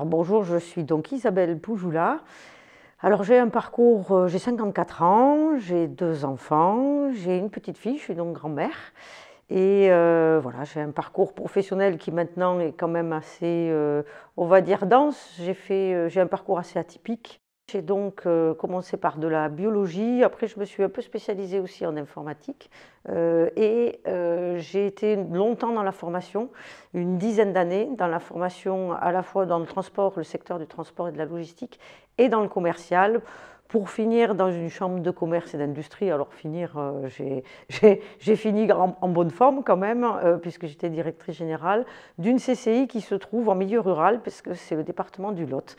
Alors bonjour, je suis donc Isabelle Poujoula. Alors j'ai un parcours, j'ai 54 ans, j'ai 2 enfants, j'ai une petite fille, je suis donc grand-mère. Et voilà, j'ai un parcours professionnel qui maintenant est quand même assez, on va dire, dense. J'ai un parcours assez atypique. J'ai donc commencé par de la biologie, après je me suis un peu spécialisée aussi en informatique j'ai été longtemps dans la formation, une dizaine d'années dans la formation à la fois dans le transport, le secteur du transport et de la logistique et dans le commercial pour finir dans une chambre de commerce et d'industrie. Alors finir, j'ai fini en bonne forme quand même puisque j'étais directrice générale d'une CCI qui se trouve en milieu rural puisque c'est le département du Lot.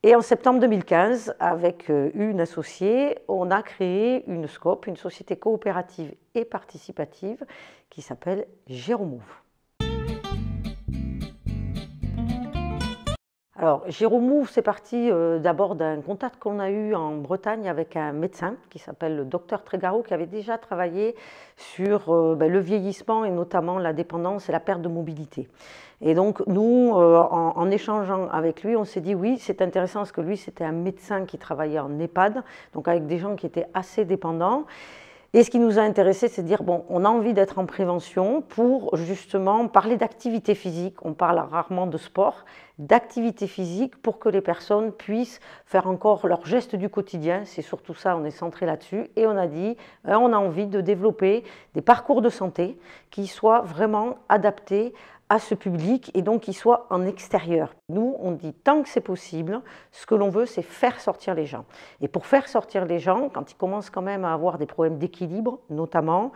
Et en septembre 2015, avec une associée, on a créé une SCOP, une société coopérative et participative qui s'appelle Géromove. Alors, Géromove, c'est parti d'abord d'un contact qu'on a eu en Bretagne avec un médecin qui s'appelle le docteur Trégaro, qui avait déjà travaillé sur le vieillissement et notamment la dépendance et la perte de mobilité. Et donc, nous, en échangeant avec lui, on s'est dit oui, c'est intéressant parce que lui, c'était un médecin qui travaillait en EHPAD, donc avec des gens qui étaient assez dépendants. Et ce qui nous a intéressé, c'est de dire, bon, on a envie d'être en prévention pour justement parler d'activité physique. On parle rarement de sport, d'activité physique pour que les personnes puissent faire encore leurs gestes du quotidien. C'est surtout ça, on est centré là-dessus. Et on a dit, on a envie de développer des parcours de santé qui soient vraiment adaptés à ce public et donc qui soit en extérieur. Nous, on dit tant que c'est possible, ce que l'on veut, c'est faire sortir les gens. Et pour faire sortir les gens, quand ils commencent quand même à avoir des problèmes d'équilibre, notamment,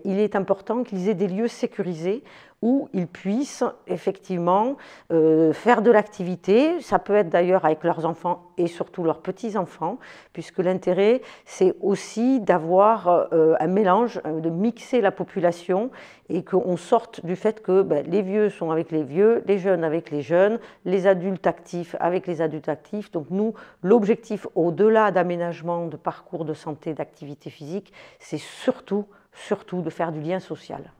il est important qu'ils aient des lieux sécurisés où ils puissent effectivement faire de l'activité. Ça peut être d'ailleurs avec leurs enfants et surtout leurs petits-enfants, puisque l'intérêt, c'est aussi d'avoir un mélange, de mixer la population et qu'on sorte du fait que les vieux sont avec les vieux, les jeunes avec les jeunes, les adultes actifs avec les adultes actifs. Donc nous, l'objectif au-delà d'aménagement, de parcours de santé, d'activité physique, c'est surtout de faire du lien social.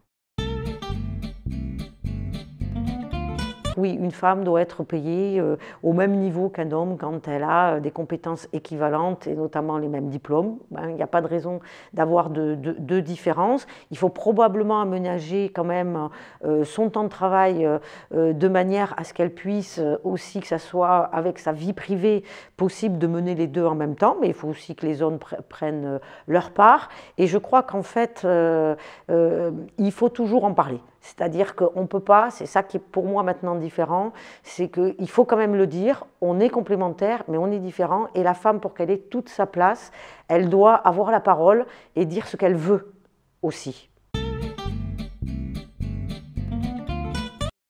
Oui, une femme doit être payée au même niveau qu'un homme quand elle a des compétences équivalentes et notamment les mêmes diplômes. Il n'y a pas de raison d'avoir de différence. Il faut probablement aménager quand même son temps de travail de manière à ce qu'elle puisse aussi, que ça soit avec sa vie privée, possible de mener les deux en même temps, mais il faut aussi que les hommes prennent leur part. Et je crois qu'en fait, il faut toujours en parler. C'est-à-dire qu'on ne peut pas, c'est ça qui est pour moi maintenant différent, c'est qu'il faut quand même le dire, on est complémentaires, mais on est différents, et la femme, pour qu'elle ait toute sa place, elle doit avoir la parole et dire ce qu'elle veut aussi.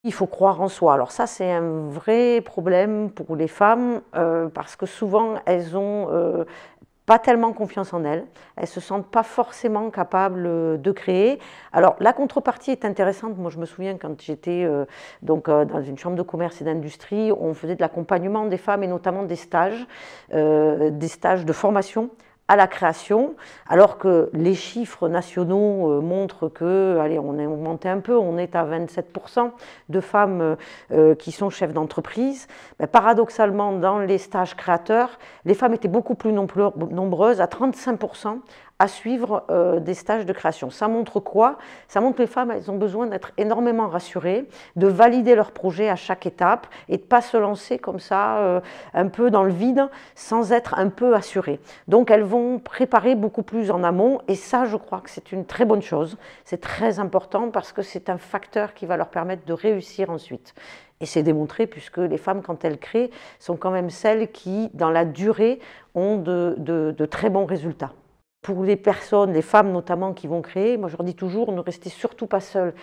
Il faut croire en soi. Alors ça, c'est un vrai problème pour les femmes, parce que souvent, elles ont pas tellement confiance en elles, elles ne se sentent pas forcément capables de créer. Alors la contrepartie est intéressante, moi je me souviens quand j'étais dans une chambre de commerce et d'industrie, on faisait de l'accompagnement des femmes et notamment des stages de formation à la création, alors que les chiffres nationaux montrent que, allez, on a augmenté un peu, on est à 27% de femmes qui sont chefs d'entreprise. Paradoxalement, dans les stages créateurs, les femmes étaient beaucoup plus nombreuses, à 35%, à suivre des stages de création. Ça montre quoi? Ça montre que les femmes, elles ont besoin d'être énormément rassurées, de valider leurs projets à chaque étape et de ne pas se lancer comme ça, un peu dans le vide, sans être un peu assurées. Donc elles vont préparer beaucoup plus en amont et ça, je crois que c'est une très bonne chose. C'est très important parce que c'est un facteur qui va leur permettre de réussir ensuite. Et c'est démontré puisque les femmes, quand elles créent, sont quand même celles qui, dans la durée, ont de très bons résultats. Pour les personnes, les femmes notamment qui vont créer, moi je leur dis toujours, ne restez surtout pas seul.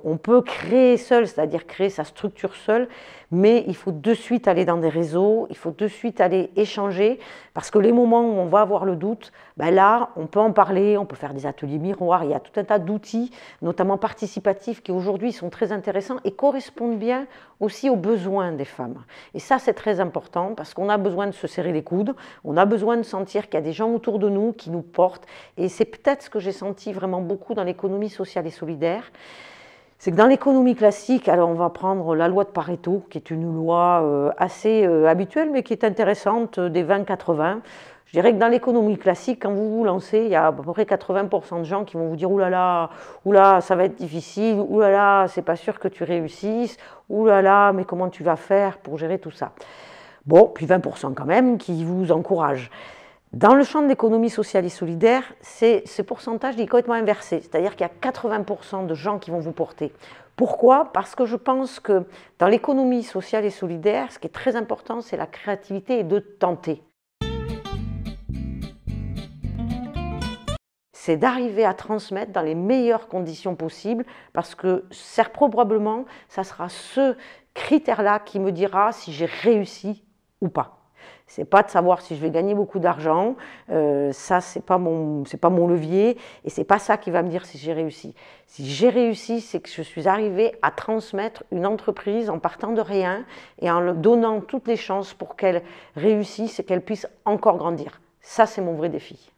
On peut créer seul, c'est-à-dire créer sa structure seule, mais il faut de suite aller dans des réseaux, il faut de suite aller échanger, parce que les moments où on va avoir le doute, là, on peut en parler, on peut faire des ateliers miroirs, il y a tout un tas d'outils, notamment participatifs, qui aujourd'hui sont très intéressants et correspondent bien aussi aux besoins des femmes. Et ça, c'est très important, parce qu'on a besoin de se serrer les coudes, on a besoin de sentir qu'il y a des gens autour de nous qui nous portent, et c'est peut-être ce que j'ai senti vraiment beaucoup dans l'économie sociale et solidaire. C'est que dans l'économie classique, alors on va prendre la loi de Pareto, qui est une loi assez habituelle, mais qui est intéressante, des 20-80. Je dirais que dans l'économie classique, quand vous vous lancez, il y a à peu près 80% de gens qui vont vous dire « Oulala, oulala, ça va être difficile, oulala, c'est pas sûr que tu réussisses, oulala, mais comment tu vas faire pour gérer tout ça ?» Bon, puis 20% quand même qui vous encouragent. Dans le champ de l'économie sociale et solidaire, ce pourcentage est complètement inversé, c'est-à-dire qu'il y a 80% de gens qui vont vous porter. Pourquoi? Parce que je pense que dans l'économie sociale et solidaire, ce qui est très important, c'est la créativité et de tenter. C'est d'arriver à transmettre dans les meilleures conditions possibles, parce que probablement, ça sera ce critère-là qui me dira si j'ai réussi ou pas. C'est pas de savoir si je vais gagner beaucoup d'argent, ça c'est pas mon levier, et c'est pas ça qui va me dire si j'ai réussi. Si j'ai réussi, c'est que je suis arrivée à transmettre une entreprise en partant de rien et en leur donnant toutes les chances pour qu'elle réussisse et qu'elle puisse encore grandir. Ça c'est mon vrai défi.